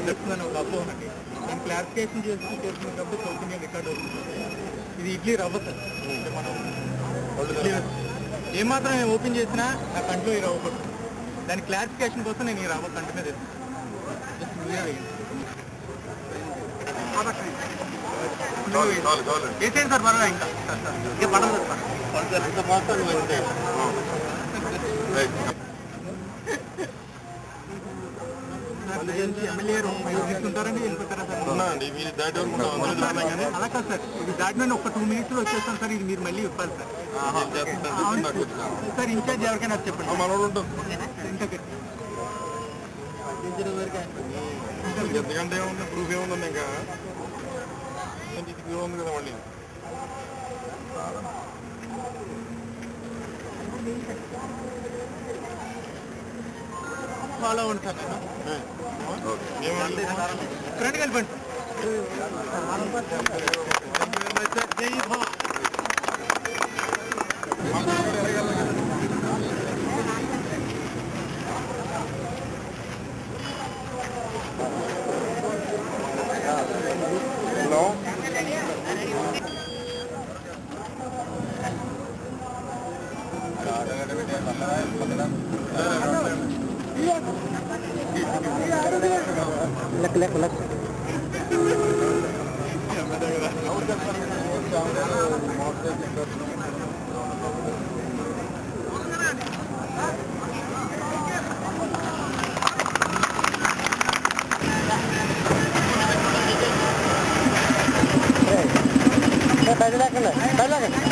చెప్తున్నాను ఒక అప్పు ఉన్నది నేను క్లారిఫికేషన్ చేసుకునేటప్పుడు సౌత్ ఇండియన్ రికార్డ్ అవుతుంది. ఇది ఇడ్లీ రవ్వ సార్. మనం ఏమాత్రం నేను ఓపెన్ చేసినా నా కంట్లో ఈ రవ్వ పడుతుంది. దాని క్లారిఫికేషన్ కోసం నేను ఈ రవ్వ కంటి మీద వేసేయండి సార్. పర్వాలేదు ఇంకా పడదు ఎమ్మెల్యే తీసుకుంటారండి వెళ్ళిపోతారా సార్? అలా కాదు సార్, ఇది దాటిన ఒక 2 minutes వచ్చేస్తాను సార్. ఇది మీరు మళ్ళీ ఇవ్వాలి సార్. సార్ ఇన్ఛార్జ్ ఎవరికైనా చెప్పండి. ఎంతకంటే ఏముంది, ప్రూఫ్ ఏముందండి ఇంకా ఉంది కదా మళ్ళీ. ఫాలో అవ్వండి సార్. ఫ్రెండ్ కలిపండి జై భవ. హలో లక్ లక్ లక్ పది లేకుండా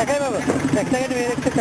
ఎక్కడ బాబు ఎక్కడ మీరు ఎక్కడ